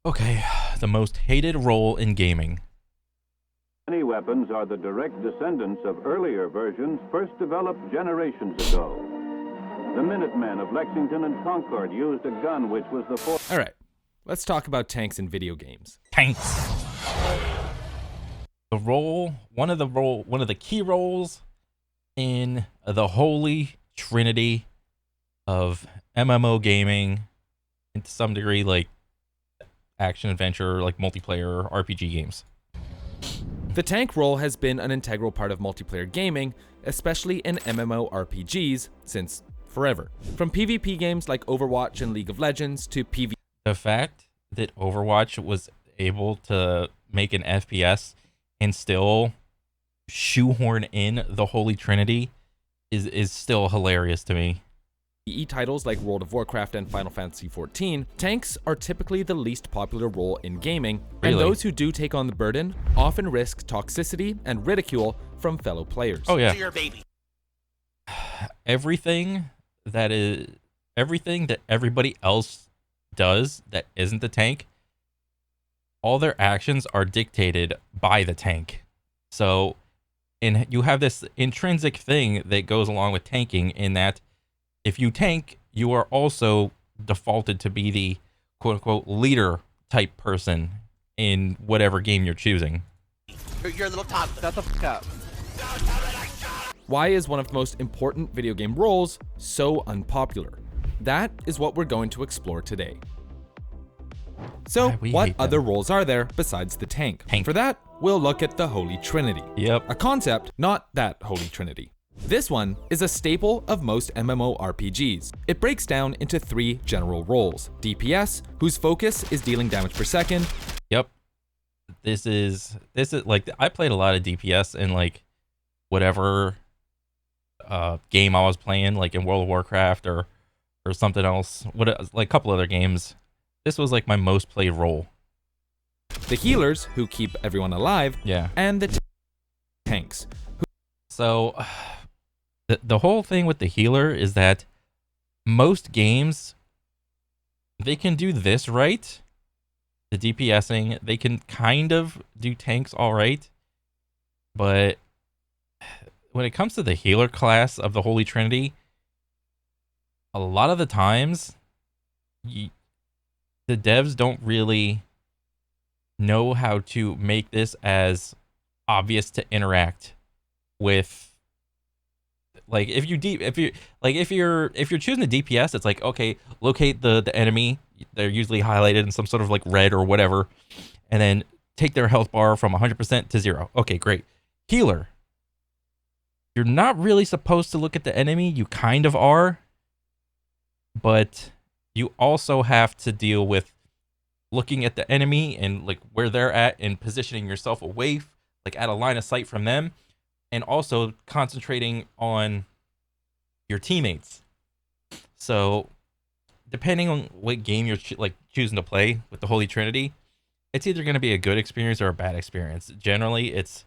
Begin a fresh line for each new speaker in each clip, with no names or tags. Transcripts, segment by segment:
Okay, the most hated role in gaming.
Many weapons are the direct descendants of earlier versions first developed generations ago. The Minutemen of Lexington and Concord used a gun which was the
All right, let's talk about tanks in video games.
Tanks. One of the key roles in the holy trinity of MMO gaming, and to some degree, like action adventure, like multiplayer RPG games.
The tank role has been an integral part of multiplayer gaming, especially in MMORPGs, since forever. From PvP games like Overwatch and League of Legends to PvE.
The fact that Overwatch was able to make an FPS and still shoehorn in the Holy Trinity is still hilarious to me.
Titles like World of Warcraft and Final Fantasy XIV, tanks are typically the least popular role in gaming, and those who do take on the burden often risk toxicity and ridicule from fellow players.
Oh yeah. Everything that everybody else does that isn't the tank, all their actions are dictated by the tank. So, and you have this intrinsic thing that goes along with tanking in that if you tank, you are also defaulted to be the quote-unquote leader type person in whatever game you're choosing.
You're a little top. Shut the fuck up.
Why is one of the most important video game roles so unpopular? That is what we're going to explore today. So, what other roles are there besides the tank? For that, we'll look at the Holy Trinity.
Yep.
A concept, not that Holy Trinity. This one is a staple of most MMORPGs. It breaks down into three general roles. DPS, whose focus is dealing damage per second.
Yep. This is like, I played a lot of DPS in like whatever game I was playing, like in World of Warcraft or something else, like a couple other games. This was like my most played role.
The healers, who keep everyone alive.
Yeah.
And the tanks.
So the whole thing with the healer is that most games, they can do this right, the DPSing, they can kind of do tanks all right, but when it comes to the healer class of the Holy Trinity, a lot of the times, the devs don't really know how to make this as obvious to interact with. Like if you're choosing the DPS, it's like, okay, locate the enemy. They're usually highlighted in some sort of like red or whatever, and then take their health bar from 100% to 0. Okay, great. Healer, you're not really supposed to look at the enemy. You kind of are, but you also have to deal with looking at the enemy and like where they're at and positioning yourself away, like at a line of sight from them. And also concentrating on your teammates. So, depending on what game you're choosing to play with the Holy Trinity, it's either going to be a good experience or a bad experience. Generally, it's,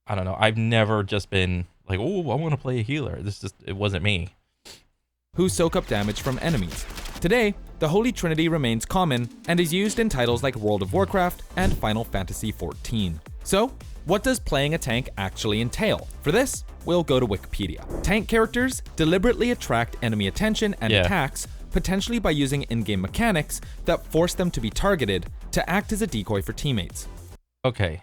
I don't know. I've never just been like, oh, I want to play a healer. It wasn't me.
Who soak up damage from enemies. Today, the Holy Trinity remains common and is used in titles like World of Warcraft and Final Fantasy XIV. So, what does playing a tank actually entail? For this, we'll go to Wikipedia. Tank characters deliberately attract enemy attention and attacks, potentially by using in-game mechanics that force them to be targeted to act as a decoy for teammates.
Okay,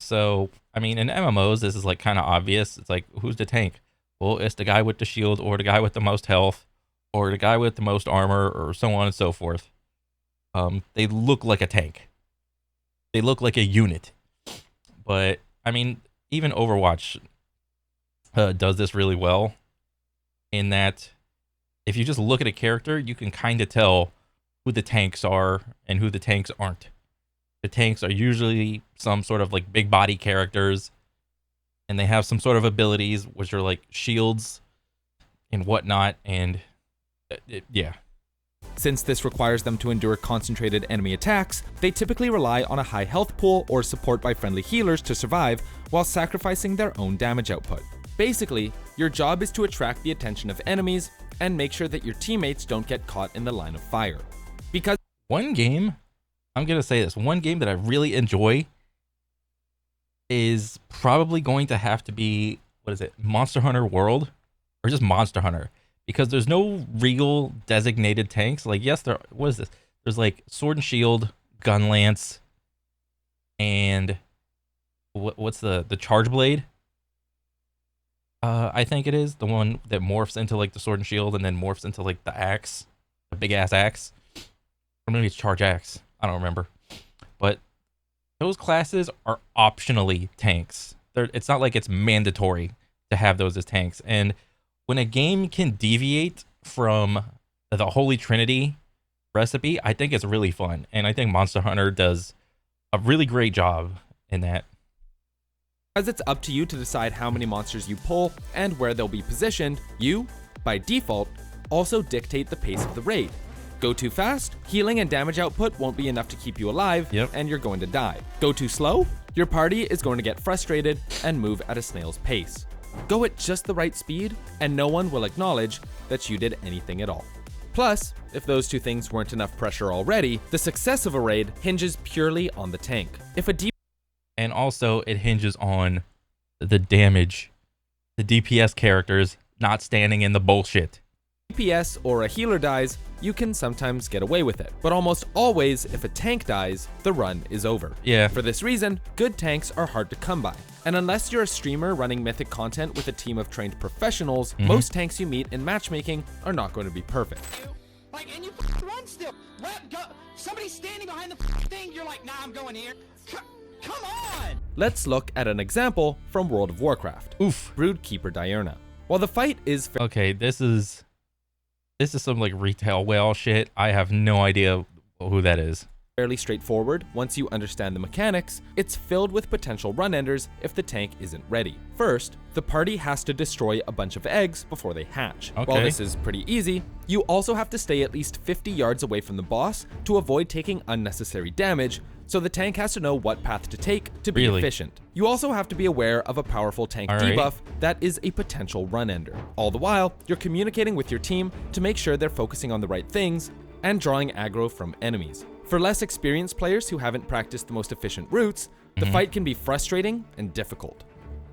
so, I mean, in MMOs, this is like kind of obvious. It's like, who's the tank? Well, it's the guy with the shield or the guy with the most health or the guy with the most armor or so on and so forth. They look like a tank. They look like a unit. But, I mean, even Overwatch does this really well in that if you just look at a character, you can kind of tell who the tanks are and who the tanks aren't. The tanks are usually some sort of like big body characters, and they have some sort of abilities, which are like shields and whatnot, and yeah.
Since this requires them to endure concentrated enemy attacks, they typically rely on a high health pool or support by friendly healers to survive while sacrificing their own damage output. Basically, your job is to attract the attention of enemies and make sure that your teammates don't get caught in the line of fire. Because
one game I'm gonna say this. One game that I really enjoy is probably going to have to be, what is it, Monster Hunter World, or just Monster Hunter, because there's no real designated tanks. Like, yes, there. What is this? There's like Sword and Shield, Gun Lance, and what's the Charge Blade? I think it is the one that morphs into like the Sword and Shield, and then morphs into like the axe, the big ass axe. Or maybe it's Charge Axe. I don't remember. But those classes are optionally tanks. It's not like it's mandatory to have those as tanks. And when a game can deviate from the Holy Trinity recipe, I think it's really fun. And I think Monster Hunter does a really great job in that.
As it's up to you to decide how many monsters you pull and where they'll be positioned, you, by default, also dictate the pace of the raid. Go too fast, healing and damage output won't be enough to keep you alive, and you're going to die. Go too slow, your party is going to get frustrated and move at a snail's pace. Go at just the right speed, and no one will acknowledge that you did anything at all. Plus, if those two things weren't enough pressure already, the success of a raid hinges purely on the tank. If a
and also it hinges on the damage, the DPS characters not standing in the bullshit.
DPS or a healer dies, you can sometimes get away with it. But almost always, if a tank dies, the run is over.
Yeah.
For this reason, good tanks are hard to come by. And unless you're a streamer running mythic content with a team of trained professionals, most tanks you meet in matchmaking are not going to be perfect.
Like, and you run still. Somebody's standing behind the thing. You're like, nah, I'm going here. Come on!
Let's look at an example from World of Warcraft.
Oof.
Broodkeeper Diurna. While the fight is
okay, this is some like retail whale shit. I have no idea who that is.
fairly straightforward once you understand the mechanics, it's filled with potential run-enders if the tank isn't ready. First, the party has to destroy a bunch of eggs before they hatch.
Okay.
While this is pretty easy, you also have to stay at least 50 yards away from the boss to avoid taking unnecessary damage, so the tank has to know what path to take to be efficient. You also have to be aware of a powerful tank debuff that is a potential run-ender. All the while, you're communicating with your team to make sure they're focusing on the right things and drawing aggro from enemies. For less experienced players who haven't practiced the most efficient routes, the fight can be frustrating and difficult.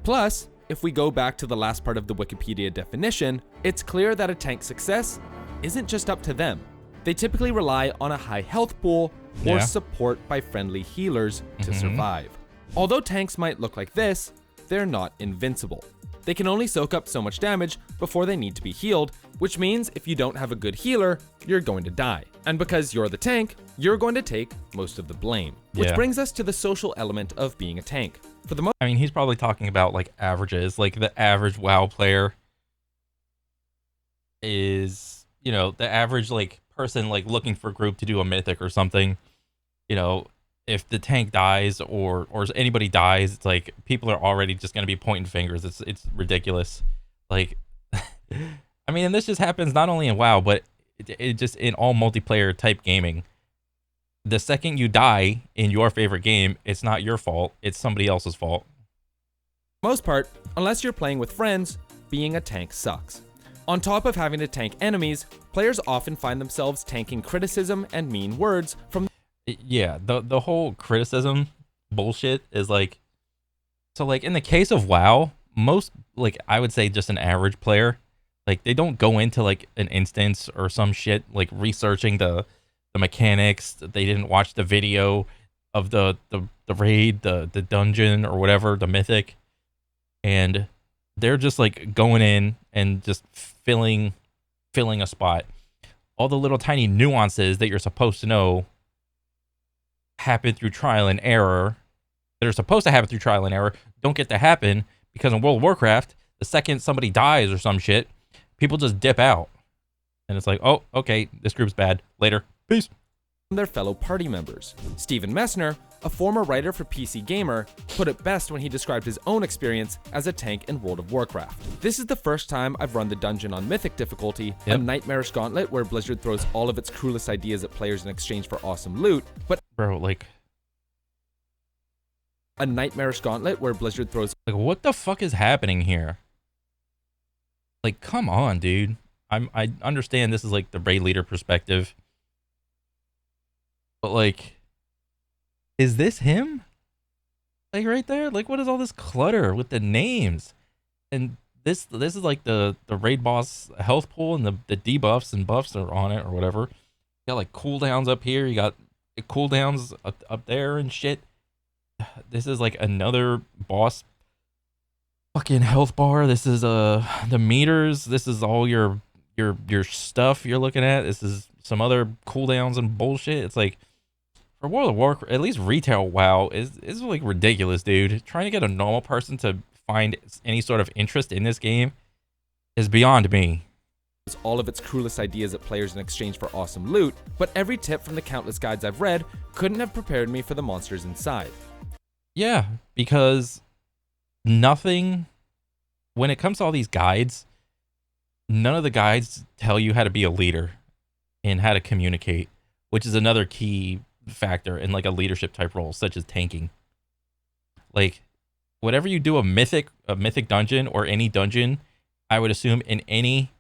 Plus, if we go back to the last part of the Wikipedia definition, it's clear that a tank's success isn't just up to them. They typically rely on a high health pool or support by friendly healers to survive. Although tanks might look like this, they're not invincible. They can only soak up so much damage before they need to be healed, which means if you don't have a good healer, you're going to die. And because you're the tank, you're going to take most of the blame. Which brings us to the social element of being a tank. For the most
I mean, he's probably talking about like averages, like the average WoW player is, you know, the average like person like looking for a group to do a mythic or something. You know, if the tank dies or anybody dies, it's like people are already just going to be pointing fingers. It's ridiculous. Like, I mean, and this just happens not only in WoW, but it just in all multiplayer type gaming. The second you die in your favorite game, it's not your fault. It's somebody else's fault.
most part, unless you're playing with friends, being a tank sucks. On top of having to tank enemies, players often find themselves tanking criticism and mean words from
Yeah, the whole criticism bullshit is like, so like in the case of WoW, most, like I would say just an average player, like they don't go into like an instance or some shit like researching the mechanics. They didn't watch the video of the raid, the dungeon or whatever, the mythic, and they're just like going in and just filling a spot. All the little tiny nuances that you're supposed to know happen through trial and error, that are supposed to happen through trial and error, don't get to happen because in World of Warcraft, the second somebody dies or some shit, people just dip out. And it's like, oh, okay, this group's bad. Later. Peace.
their fellow party members. Steven Messner, a former writer for PC Gamer, put it best when he described his own experience as a tank in World of Warcraft. This is the first time I've run the dungeon on Mythic difficulty, a nightmarish gauntlet where Blizzard throws all of its cruelest ideas at players in exchange for awesome loot, but
Bro, like
a nightmarish gauntlet where Blizzard throws
what the fuck is happening here? Like, come on, dude. I understand this is like the raid leader perspective, but like, is this him? Like right there? Like what is all this clutter with the names? And this is like the raid boss health pool, and the debuffs and buffs are on it or whatever. You got like cooldowns up here, you got cooldowns up there and shit. This is like another boss fucking health bar. This is the meters. This is all your stuff you're looking at. This is some other cooldowns and bullshit. It's like for World of Warcraft, at least retail WoW is like ridiculous, dude. Trying to get a normal person to find any sort of interest in this game is beyond me.
All of its cruelest ideas at players in exchange for awesome loot, but every tip from the countless guides I've read couldn't have prepared me for the monsters inside.
Yeah, because nothing, when it comes to all these guides, none of the guides tell you how to be a leader and how to communicate, which is another key factor in like a leadership type role, such as tanking. Like, whatever you do a mythic dungeon or any dungeon, I would assume in any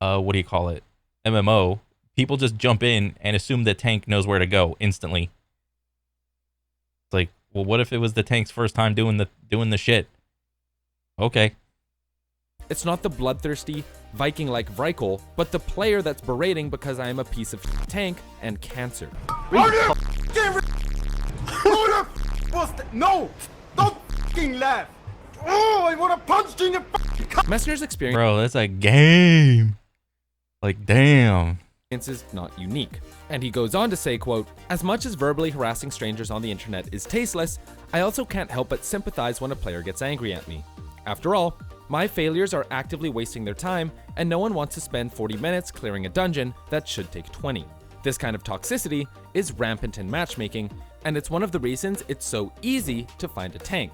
what do you call it, MMO, people just jump in and assume the tank knows where to go instantly. It's like, well, what if it was the tank's first time doing the shit? Okay.
It's not the bloodthirsty, Viking-like Vrykul, but the player that's berating because I am a piece of tank and cancer.
No! Don't fucking laugh! Oh, I want to punch you in your
Messner's experience
Bro, that's a game. Like, damn.
is not unique. And he goes on to say, quote, "As much as verbally harassing strangers on the internet is tasteless, I also can't help but sympathize when a player gets angry at me. After all, my failures are actively wasting their time, and no one wants to spend 40 minutes clearing a dungeon that should take 20. This kind of toxicity is rampant in matchmaking, and it's one of the reasons it's so easy to find a tank.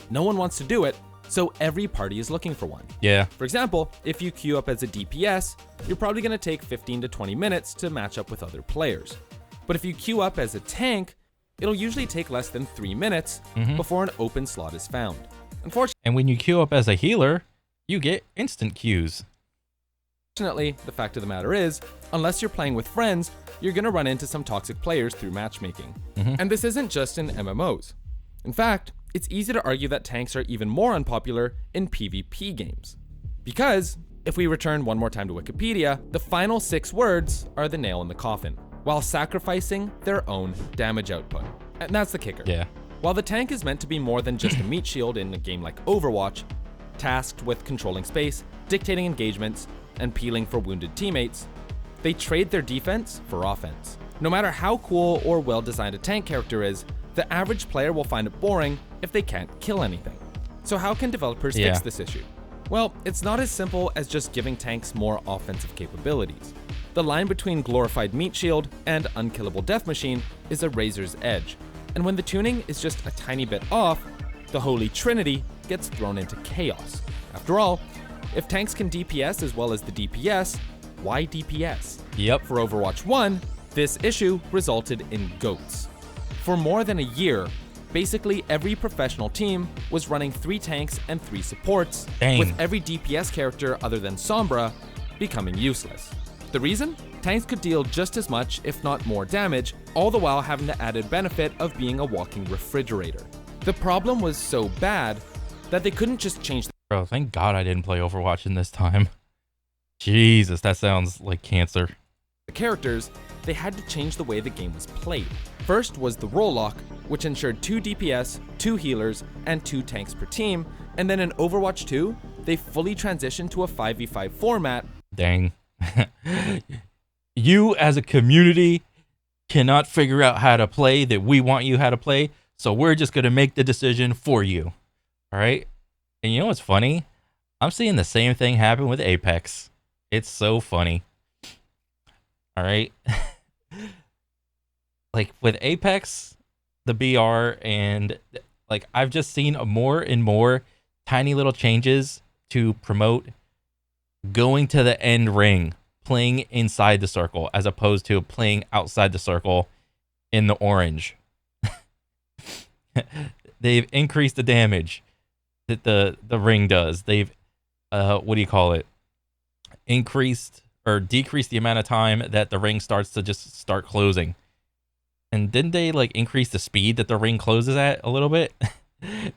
No one wants to do it, so every party is looking for one.
Yeah.
For example, if you queue up as a DPS, you're probably going to take 15 to 20 minutes to match up with other players. But if you queue up as a tank, it'll usually take less than 3 minutes before an open slot is found.
And when you queue up as a healer, you get instant queues.
Unfortunately, the fact of the matter is, unless you're playing with friends, you're going to run into some toxic players through matchmaking. And this isn't just in MMOs. In fact, it's easy to argue that tanks are even more unpopular in PvP games. Because, if we return one more time to Wikipedia, the final 6 words are the nail in the coffin, while sacrificing their own damage output. And that's the kicker.
Yeah.
While the tank is meant to be more than just a meat shield in a game like Overwatch, tasked with controlling space, dictating engagements, and peeling for wounded teammates, they trade their defense for offense. No matter how cool or well-designed a tank character is, the average player will find it boring if they can't kill anything. So how can developers fix this issue? Well, it's not as simple as just giving tanks more offensive capabilities. The line between glorified meat shield and unkillable death machine is a razor's edge, and when the tuning is just a tiny bit off, the holy trinity gets thrown into chaos. After all, if tanks can DPS as well as the DPS, why DPS?
Yep.
For Overwatch 1, this issue resulted in GOATs. For more than a year, basically every professional team was running 3 tanks and 3 supports,
Dang.
with every DPS character other than Sombra becoming useless. The reason? Tanks could deal just as much, if not more damage, all the while having the added benefit of being a walking refrigerator. The problem was so bad that they couldn't just change
Bro, thank God I didn't play Overwatch in this time. Jesus, that sounds like cancer.
the characters, they had to change the way the game was played. First was the role lock, which ensured 2 DPS, 2 healers, and 2 tanks per team, and then in Overwatch 2, they fully transitioned to a 5v5 format.
Dang. You as a community cannot figure out how to play that we want you how to play, so we're just going to make the decision for you. All right? And you know what's funny? I'm seeing the same thing happen with Apex. It's so funny. All right? Like with Apex, the BR, and like I've just seen more and more tiny little changes to promote going to the end ring, playing inside the circle, as opposed to playing outside the circle in the orange. They've increased the damage that the ring does. They've what do you call it? Increased or decreased the amount of time that the ring starts to just start closing. And didn't they like increase the speed that the ring closes at a little bit?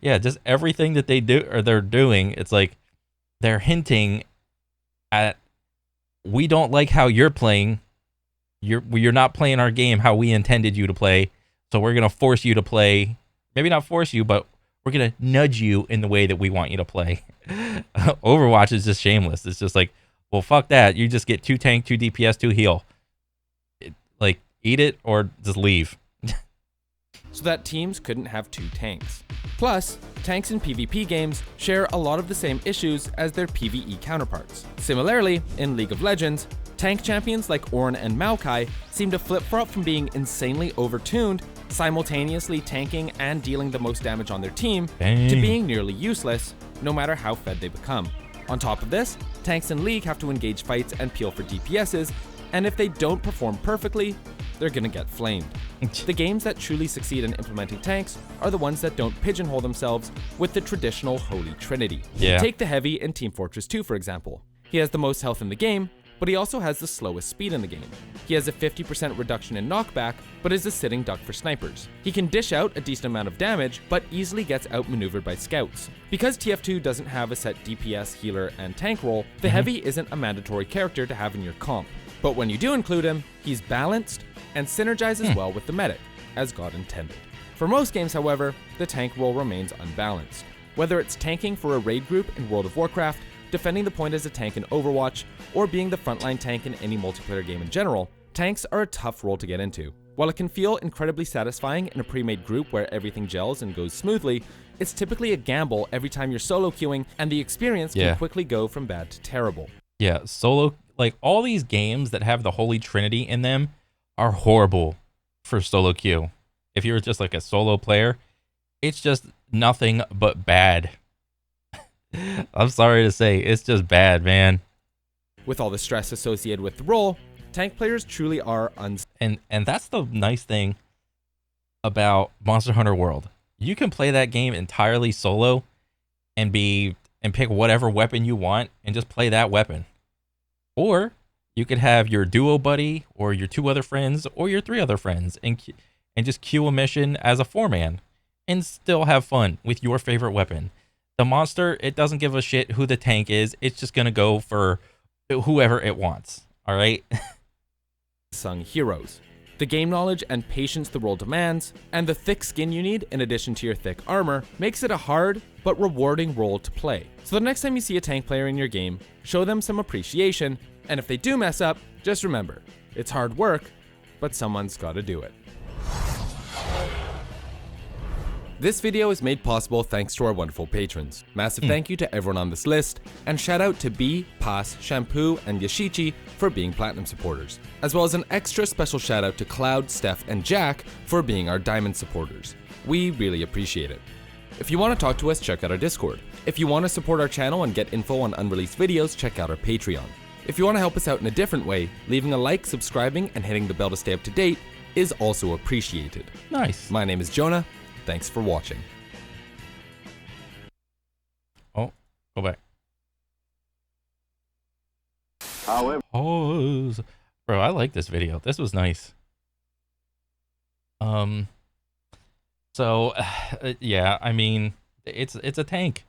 Yeah, just everything that they do or they're doing, it's like they're hinting at, we don't like how you're playing. You're not playing our game how we intended you to play. So we're gonna force you to play. Maybe not force you, but we're gonna nudge you in the way that we want you to play. Overwatch is just shameless. It's just like, well, fuck that. You just get 2 tank, 2 DPS, 2 heal. Like, eat it or just leave.
So that teams couldn't have 2 tanks. Plus, tanks in PvP games share a lot of the same issues as their PvE counterparts. Similarly, in League of Legends, tank champions like Ornn and Maokai seem to flip-flop from being insanely overtuned, simultaneously tanking and dealing the most damage on their team, to being nearly useless, no matter how fed they become. On top of this, tanks in League have to engage fights and peel for DPSs, and if they don't perform perfectly, they're gonna get flamed. The games that truly succeed in implementing tanks are the ones that don't pigeonhole themselves with the traditional Holy Trinity.
Yeah.
Take the Heavy in Team Fortress 2, for example. He has the most health in the game, but he also has the slowest speed in the game. He has a 50% reduction in knockback, but is a sitting duck for snipers. He can dish out a decent amount of damage, but easily gets outmaneuvered by scouts. Because TF2 doesn't have a set DPS, healer, and tank role, the Heavy isn't a mandatory character to have in your comp. But when you do include him, he's balanced and synergizes well with the medic, as God intended. For most games, however, the tank role remains unbalanced. Whether it's tanking for a raid group in World of Warcraft, defending the point as a tank in Overwatch, or being the frontline tank in any multiplayer game in general, tanks are a tough role to get into. While it can feel incredibly satisfying in a pre-made group where everything gels and goes smoothly, it's typically a gamble every time you're solo queuing, and the experience can quickly go from bad to terrible.
Yeah, solo, like all these games that have the Holy Trinity in them are horrible for solo queue. If you're just like a solo player, it's just nothing but bad. I'm sorry to say, it's just bad, man.
With all the stress associated with the role, tank players truly are
And that's the nice thing about Monster Hunter World. You can play that game entirely solo and pick whatever weapon you want and just play that weapon. Or you could have your duo buddy or your 2 other friends or your 3 other friends and just queue a mission as a 4-man and still have fun with your favorite weapon. The monster, it doesn't give a shit who the tank is. It's just going to go for whoever it wants. All right?
unsung heroes. The game knowledge and patience the role demands, and the thick skin you need in addition to your thick armor, makes it a hard but rewarding role to play. So the next time you see a tank player in your game, show them some appreciation, and if they do mess up, just remember, it's hard work, but someone's gotta do it. This video is made possible thanks to our wonderful patrons. Massive thank you to everyone on this list, and shout out to B, Pass, Shampoo, and Yashichi for being Platinum supporters, as well as an extra special shout out to Cloud, Steph, and Jack for being our Diamond supporters. We really appreciate it. If you want to talk to us, check out our Discord. If you want to support our channel and get info on unreleased videos, check out our Patreon. If you want to help us out in a different way, leaving a like, subscribing, and hitting the bell to stay up to date is also appreciated.
Nice.
My name is Jonah. Thanks for watching.
Oh, go back.
However,
Pause. Bro, I like this video. This was nice. So, yeah, I mean, it's a tank.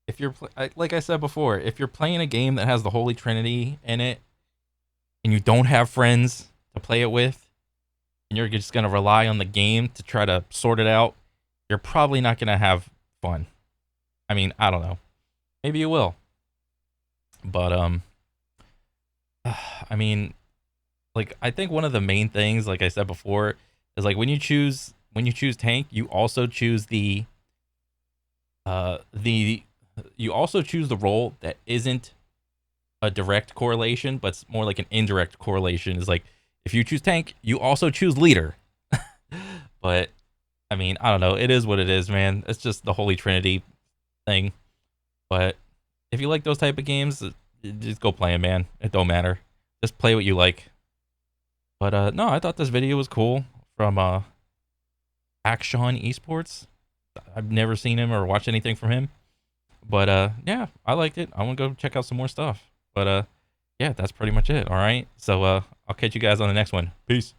If you're, like I said before, if you're playing a game that has the Holy Trinity in it, and you don't have friends to play it with, and you're just going to rely on the game to try to sort it out, you're probably not going to have fun. I mean, I don't know. Maybe you will. But, I mean, like, I think one of the main things, like I said before, is like when you choose tank, you also choose you also choose the role that isn't a direct correlation, but it's more like an indirect correlation. Is like, if you choose tank, you also choose leader. But I mean, I don't know. It is what it is, man. It's just the Holy Trinity thing. But if you like those type of games, just go play them, man. It don't matter. Just play what you like. But no, I thought this video was cool from Action Esports. I've never seen him or watched anything from him. But yeah, I liked it. I want to go check out some more stuff. But yeah, that's pretty much it. All right. So I'll catch you guys on the next one. Peace.